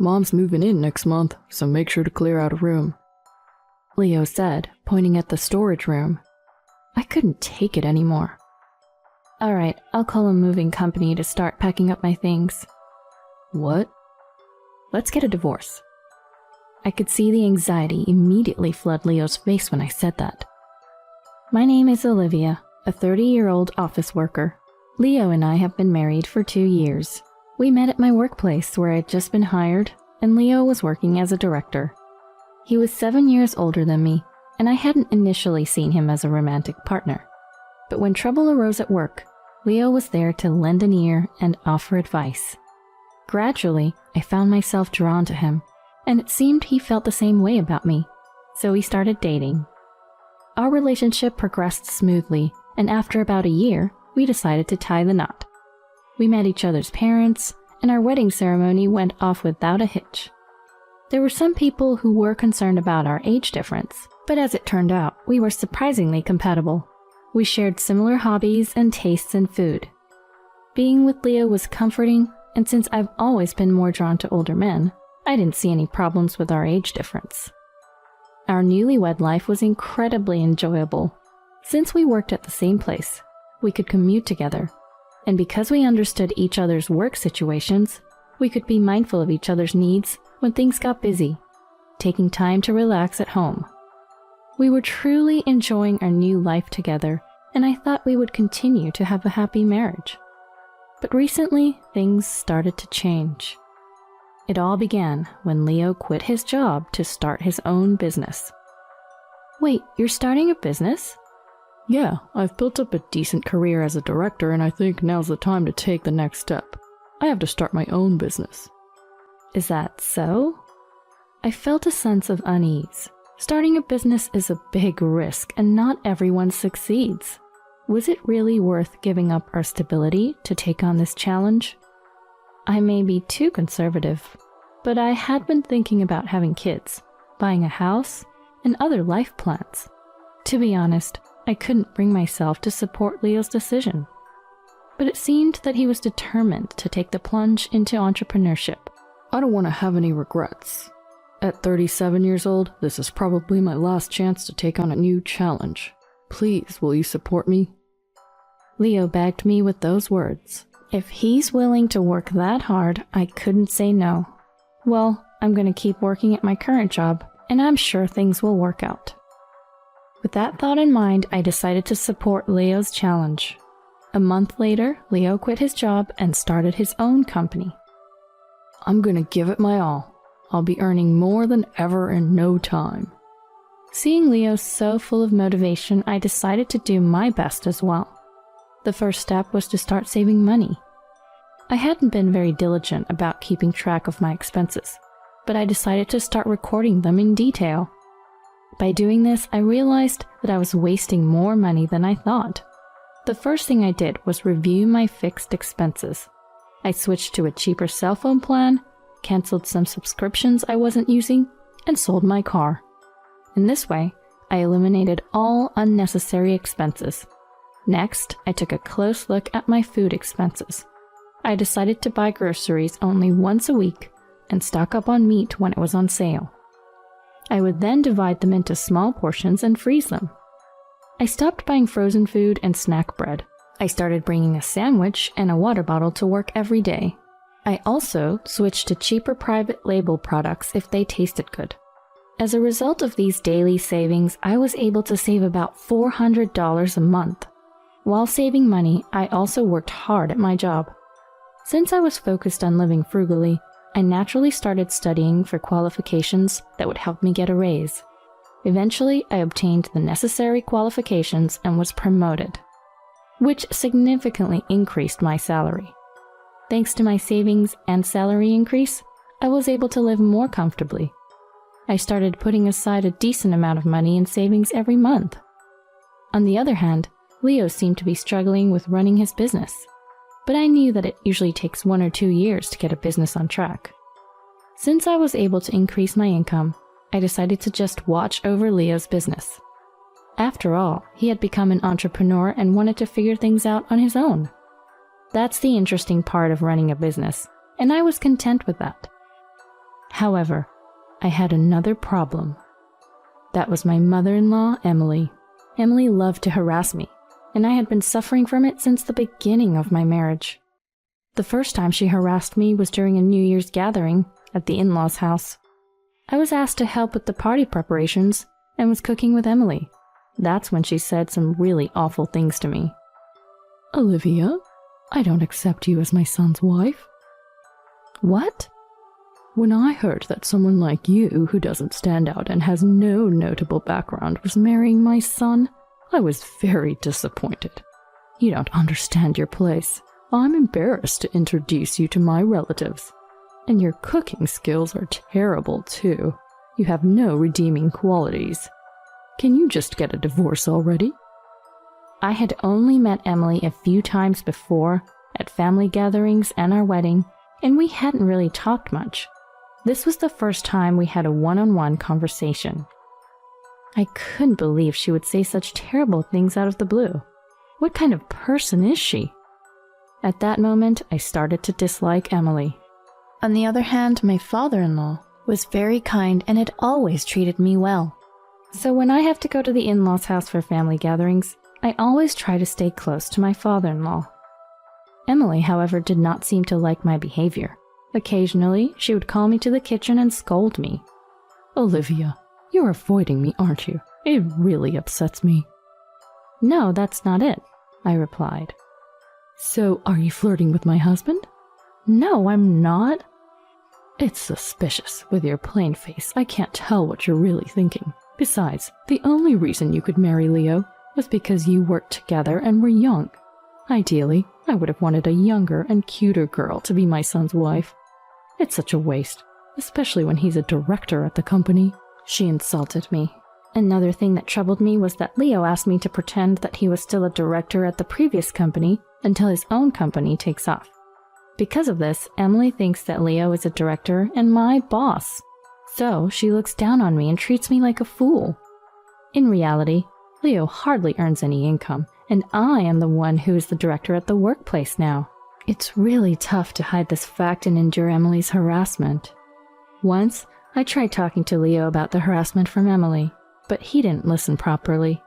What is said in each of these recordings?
Mom's moving in next month, so make sure to clear out a room," Leo said, pointing at the storage room. I couldn't take it anymore. "All right, I'll call a moving company to start packing up my things." "What?" "Let's get a divorce." I could see the anxiety immediately flood Leo's face when I said that. "My name is Olivia, a 30-year-old office worker. Leo and I have been married for 2 years. We met at my workplace where I'd just been hired, and Leo was working as a director. He was 7 years older than me, and I hadn't initially seen him as a romantic partner. But when trouble arose at work, Leo was there to lend an ear and offer advice. Gradually, I found myself drawn to him, and it seemed he felt the same way about me, so we started dating. Our relationship progressed smoothly, and after about a year, we decided to tie the knot. We met each other's parents, and our wedding ceremony went off without a hitch. There were some people who were concerned about our age difference, but as it turned out, we were surprisingly compatible. We shared similar hobbies and tastes in food. Being with Leo was comforting, and since I've always been more drawn to older men, I didn't see any problems with our age difference. Our newlywed life was incredibly enjoyable. Since we worked at the same place, we could commute together, and because we understood each other's work situations, we could be mindful of each other's needs when things got busy, taking time to relax at home. We were truly enjoying our new life together, and I thought we would continue to have a happy marriage. But recently, things started to change. It all began when Leo quit his job to start his own business. "Wait, you're starting a business?" "Yeah, I've built up a decent career as a director, and I think now's the time to take the next step. I have to start my own business." "Is that so?" I felt a sense of unease. Starting a business is a big risk, and not everyone succeeds. Was it really worth giving up our stability to take on this challenge? I may be too conservative, but I had been thinking about having kids, buying a house, and other life plans. To be honest, I couldn't bring myself to support Leo's decision. But it seemed that he was determined to take the plunge into entrepreneurship. "I don't want to have any regrets. At 37 years old, this is probably my last chance to take on a new challenge. Please, will you support me?" Leo begged me with those words. If he's willing to work that hard, I couldn't say no. Well, I'm going to keep working at my current job, and I'm sure things will work out. With that thought in mind, I decided to support Leo's challenge. A month later, Leo quit his job and started his own company. "I'm going to give it my all. I'll be earning more than ever in no time." Seeing Leo so full of motivation, I decided to do my best as well. The first step was to start saving money. I hadn't been very diligent about keeping track of my expenses, but I decided to start recording them in detail. By doing this, I realized that I was wasting more money than I thought. The first thing I did was review my fixed expenses. I switched to a cheaper cell phone plan, canceled some subscriptions I wasn't using, and sold my car. In this way, I eliminated all unnecessary expenses. Next, I took a close look at my food expenses. I decided to buy groceries only once a week and stock up on meat when it was on sale. I would then divide them into small portions and freeze them. I stopped buying frozen food and snack bread. I started bringing a sandwich and a water bottle to work every day. I also switched to cheaper private label products if they tasted good. As a result of these daily savings, I was able to save about $400 a month. While saving money, I also worked hard at my job. Since I was focused on living frugally, I naturally started studying for qualifications that would help me get a raise. Eventually, I obtained the necessary qualifications and was promoted, which significantly increased my salary. Thanks to my savings and salary increase, I was able to live more comfortably. I started putting aside a decent amount of money in savings every month. On the other hand, Leo seemed to be struggling with running his business, but I knew that it usually takes 1 or 2 years to get a business on track. Since I was able to increase my income, I decided to just watch over Leo's business. After all, he had become an entrepreneur and wanted to figure things out on his own. That's the interesting part of running a business, and I was content with that. However, I had another problem. That was my mother-in-law, Emily. Emily loved to harass me, and I had been suffering from it since the beginning of my marriage. The first time she harassed me was during a New Year's gathering at the in-laws' house. I was asked to help with the party preparations and was cooking with Emily. That's when she said some really awful things to me. "Olivia, I don't accept you as my son's wife." "What?" "When I heard that someone like you, who doesn't stand out and has no notable background, was marrying my son, I was very disappointed. You don't understand your place. I'm embarrassed to introduce you to my relatives. And your cooking skills are terrible, too. You have no redeeming qualities. Can you just get a divorce already?" I had only met Emily a few times before, at family gatherings and our wedding, and we hadn't really talked much. This was the first time we had a one-on-one conversation. I couldn't believe she would say such terrible things out of the blue. What kind of person is she? At that moment, I started to dislike Emily. On the other hand, my father-in-law was very kind and had always treated me well. So when I have to go to the in-laws' house for family gatherings, I always try to stay close to my father-in-law. Emily, however, did not seem to like my behavior. Occasionally, she would call me to the kitchen and scold me. "Olivia, you're avoiding me, aren't you? It really upsets me." "No, that's not it," I replied. "So, are you flirting with my husband?" "No, I'm not." "It's suspicious. With your plain face, I can't tell what you're really thinking. Besides, the only reason you could marry Leo was because you worked together and were young. Ideally, I would have wanted a younger and cuter girl to be my son's wife. It's such a waste, especially when he's a director at the company." She insulted me. Another thing that troubled me was that Leo asked me to pretend that he was still a director at the previous company until his own company takes off. Because of this, Emily thinks that Leo is a director and my boss. So she looks down on me and treats me like a fool. In reality, Leo hardly earns any income, and I am the one who is the director at the workplace now. It's really tough to hide this fact and endure Emily's harassment. Once, I tried talking to Leo about the harassment from Emily, but he didn't listen properly.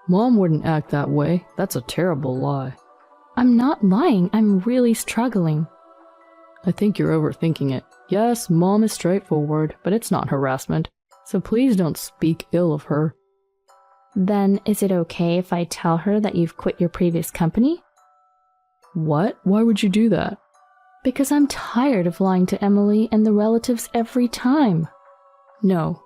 "Mom wouldn't act that way. That's a terrible lie." "I'm not lying. I'm really struggling." "I think you're overthinking it. Yes, Mom is straightforward, but it's not harassment, so please don't speak ill of her." "Then is it okay if I tell her that you've quit your previous company?" "What? Why would you do that?" "Because I'm tired of lying to Emily and the relatives every time." "No,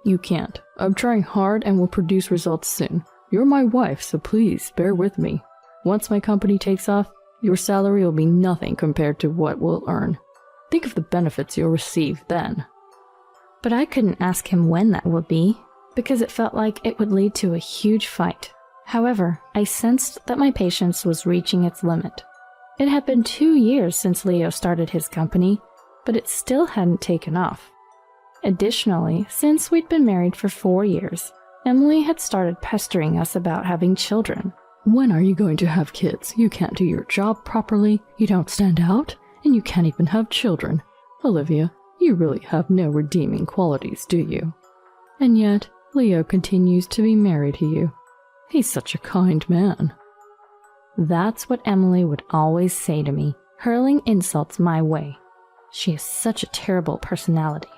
you can't. I'm trying hard and will produce results soon. You're my wife, so please bear with me. Once my company takes off, your salary will be nothing compared to what we'll earn. Think of the benefits you'll receive then." But I couldn't ask him when that would be, because it felt like it would lead to a huge fight. However, I sensed that my patience was reaching its limit. It had been 2 years since Leo started his company, but it still hadn't taken off. Additionally, since we'd been married for 4 years, Emily had started pestering us about having children. "When are you going to have kids? You can't do your job properly, you don't stand out, and you can't even have children. Olivia, you really have no redeeming qualities, do you? And yet, Leo continues to be married to you. He's such a kind man." That's what Emily would always say to me, hurling insults my way. She has such a terrible personality.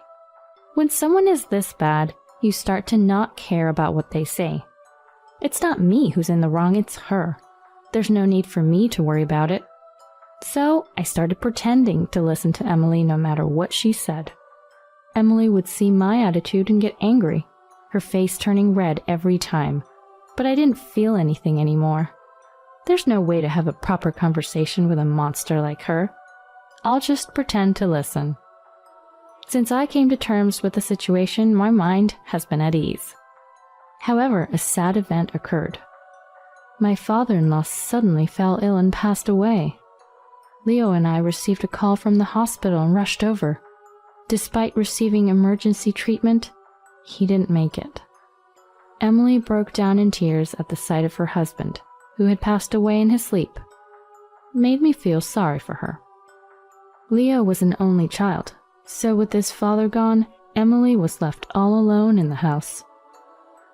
When someone is this bad, you start to not care about what they say. It's not me who's in the wrong, it's her. There's no need for me to worry about it. So I started pretending to listen to Emily no matter what she said. Emily would see my attitude and get angry, her face turning red every time. But I didn't feel anything anymore. There's no way to have a proper conversation with a monster like her. I'll just pretend to listen. Since I came to terms with the situation, my mind has been at ease. However, a sad event occurred. My father-in-law suddenly fell ill and passed away. Leo and I received a call from the hospital and rushed over. Despite receiving emergency treatment, he didn't make it. Emily broke down in tears at the sight of her husband, who had passed away in his sleep. It made me feel sorry for her. Leo was an only child, So with his father gone, Emily was left all alone in the house.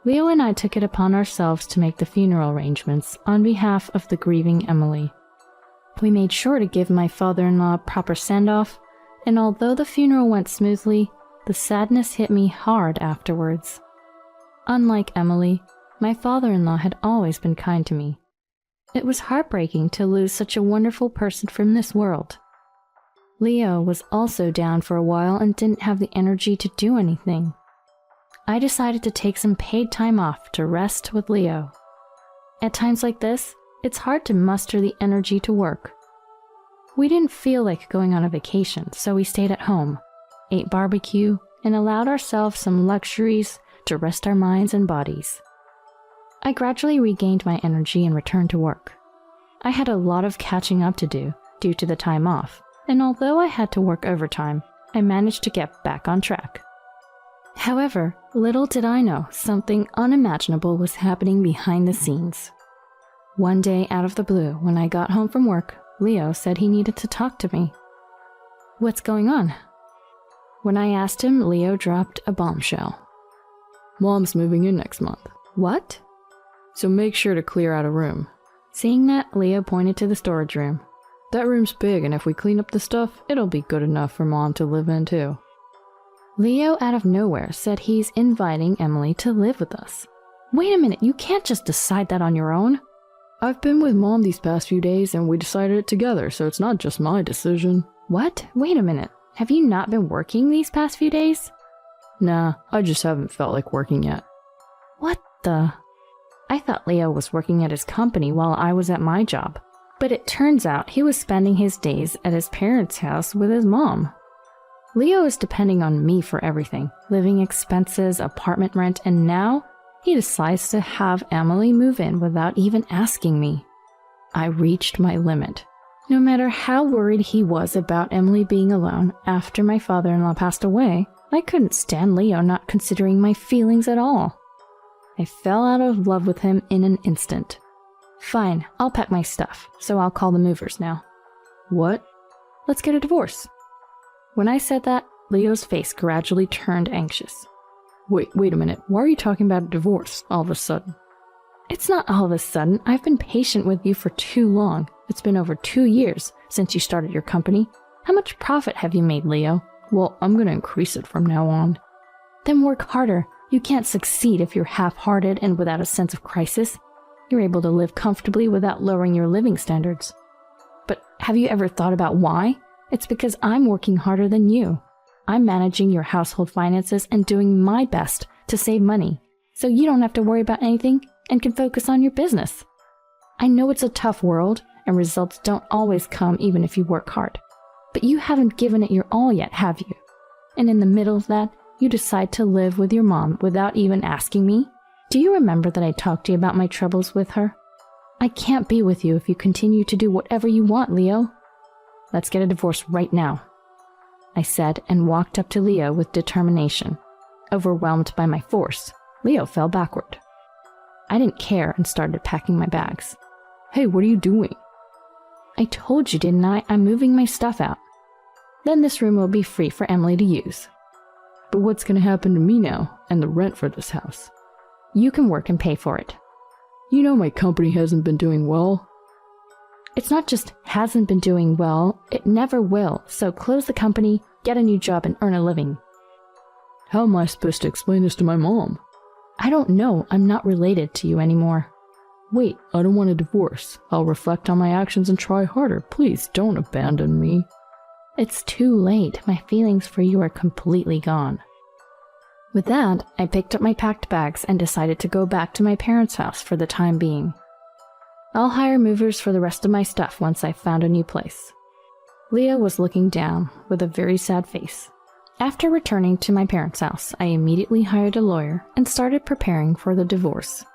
Leo and I took it upon ourselves to make the funeral arrangements on behalf of the grieving Emily. We made sure to give my father-in-law a proper send-off, and although the funeral went smoothly, the sadness hit me hard afterwards. Unlike Emily, my father-in-law had always been kind to me. It was heartbreaking to lose such a wonderful person from this world. Leo was also down for a while and didn't have the energy to do anything. I decided to take some paid time off to rest with Leo. At times like this, it's hard to muster the energy to work. We didn't feel like going on a vacation, so we stayed at home, ate barbecue, and allowed ourselves some luxuries to rest our minds and bodies. I gradually regained my energy and returned to work. I had a lot of catching up to do due to the time off, and although I had to work overtime, I managed to get back on track. However, little did I know something unimaginable was happening behind the scenes. One day out of the blue, when I got home from work, Leo said he needed to talk to me. "What's going on?" When I asked him, Leo dropped a bombshell. "Mom's moving in next month." "What?" "So make sure to clear out a room." Seeing that, Leo pointed to the storage room. "That room's big, and if we clean up the stuff, it'll be good enough for Mom to live in too." Leo, out of nowhere, said he's inviting Emily to live with us. Wait a minute, you can't just decide that on your own. "I've been with Mom these past few days, and we decided it together, so it's not just my decision." "What? Wait a minute. Have you not been working these past few days?" "Nah, I just haven't felt like working yet." "What the?" I thought Leo was working at his company while I was at my job. But it turns out he was spending his days at his parents' house with his mom. Leo is depending on me for everything, living expenses, apartment rent, and now he decides to have Emily move in without even asking me. I reached my limit. No matter how worried he was about Emily being alone after my father-in-law passed away, I couldn't stand Leo not considering my feelings at all. I fell out of love with him in an instant. "Fine, I'll pack my stuff, so I'll call the movers now." "What?" "Let's get a divorce." When I said that, Leo's face gradually turned anxious. Wait a minute, why are you talking about a divorce all of a sudden?" "It's not all of a sudden. I've been patient with you for too long. It's been over 2 years since you started your company. How much profit have you made, Leo?" "Well, I'm gonna increase it from now on." "Then work harder. You can't succeed if you're half-hearted and without a sense of crisis. You're able to live comfortably without lowering your living standards." "But have you ever thought about why? It's because I'm working harder than you. I'm managing your household finances and doing my best to save money, so you don't have to worry about anything and can focus on your business. I know it's a tough world, and results don't always come even if you work hard. But you haven't given it your all yet, have you? And in the middle of that, you decide to live with your mom without even asking me? Do you remember that I talked to you about my troubles with her? I can't be with you if you continue to do whatever you want, Leo. Let's get a divorce right now," I said and walked up to Leo with determination. Overwhelmed by my force, Leo fell backward. I didn't care and started packing my bags. "Hey, what are you doing?" "I told you, didn't I? I'm moving my stuff out. Then this room will be free for Emily to use." "But what's going to happen to me now, and the rent for this house?" "You can work and pay for it." "You know my company hasn't been doing well." "It's not just hasn't been doing well, it never will, so close the company, get a new job, and earn a living." "How am I supposed to explain this to my mom?" "I don't know, I'm not related to you anymore." "Wait, I don't want a divorce. I'll reflect on my actions and try harder. Please don't abandon me." "It's too late, my feelings for you are completely gone." With that, I picked up my packed bags and decided to go back to my parents' house for the time being. I'll hire movers for the rest of my stuff once I've found a new place. Leo was looking down with a very sad face. After returning to my parents' house, I immediately hired a lawyer and started preparing for the divorce.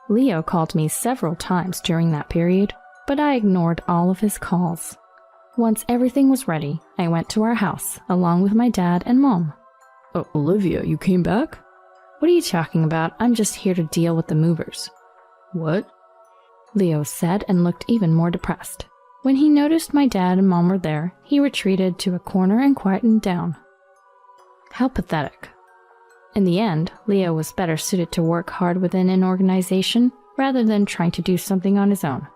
Leo called me several times during that period, but I ignored all of his calls. Once everything was ready, I went to our house along with my dad and mom. "Oh, Olivia, you came back?" "What are you talking about? I'm just here to deal with the movers." "What?" Leo said and looked even more depressed. When he noticed my dad and mom were there, he retreated to a corner and quietened down. How pathetic. In the end, Leo was better suited to work hard within an organization rather than trying to do something on his own.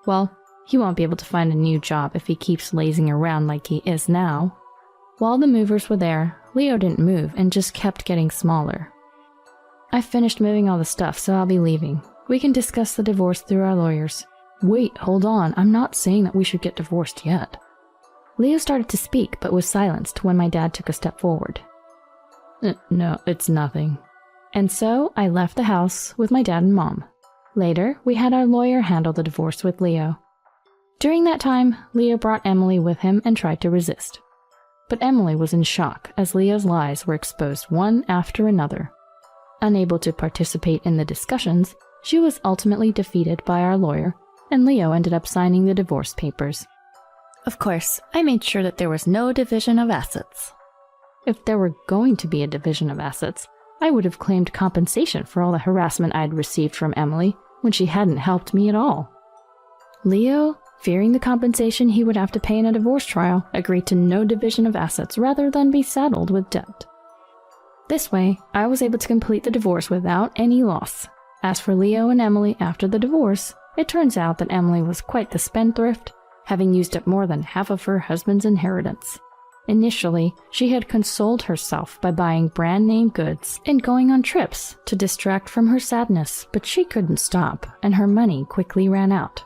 Well, he won't be able to find a new job if he keeps lazing around like he is now. While the movers were there, Leo didn't move and just kept getting smaller. I finished moving all the stuff, so I'll be leaving. We can discuss the divorce through our lawyers. Wait, hold on, I'm not saying that we should get divorced yet. Leo started to speak, but was silenced when my dad took a step forward. No, it's nothing. And so I left the house with my dad and mom. Later, we had our lawyer handle the divorce with Leo. During that time, Leo brought Emily with him and tried to resist. But Emily was in shock as Leo's lies were exposed one after another. Unable to participate in the discussions, she was ultimately defeated by our lawyer, and Leo ended up signing the divorce papers. Of course, I made sure that there was no division of assets. If there were going to be a division of assets, I would have claimed compensation for all the harassment I'd received from Emily when she hadn't helped me at all. Leo, fearing the compensation he would have to pay in a divorce trial, agreed to no division of assets rather than be saddled with debt. This way, I was able to complete the divorce without any loss. As for Leo and Emily after the divorce, it turns out that Emily was quite the spendthrift, having used up more than half of her husband's inheritance. Initially, she had consoled herself by buying brand-name goods and going on trips to distract from her sadness, but she couldn't stop, and her money quickly ran out.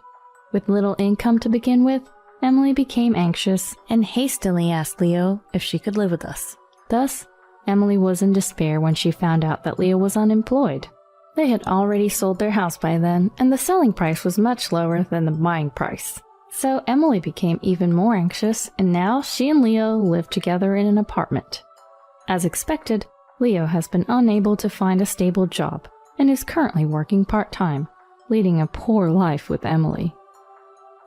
With little income to begin with, Emily became anxious and hastily asked Leo if she could live with us. Thus, Emily was in despair when she found out that Leo was unemployed. They had already sold their house by then, and the selling price was much lower than the buying price. So Emily became even more anxious, and now she and Leo live together in an apartment. As expected, Leo has been unable to find a stable job and is currently working part-time, leading a poor life with Emily.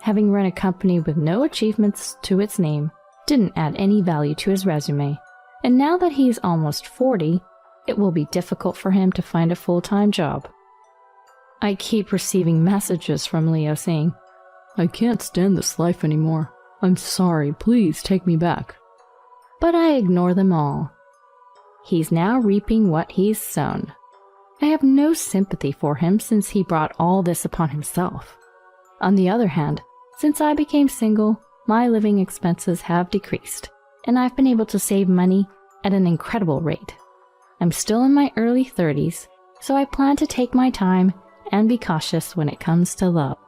Having run a company with no achievements to its name didn't add any value to his resume, and now that he's almost 40, it will be difficult for him to find a full-time job. I keep receiving messages from Leo saying, "I can't stand this life anymore. I'm sorry, please take me back." But I ignore them all. He's now reaping what he's sown. I have no sympathy for him since he brought all this upon himself. On the other hand, since I became single, my living expenses have decreased, and I've been able to save money at an incredible rate. I'm still in my early 30s, so I plan to take my time and be cautious when it comes to love.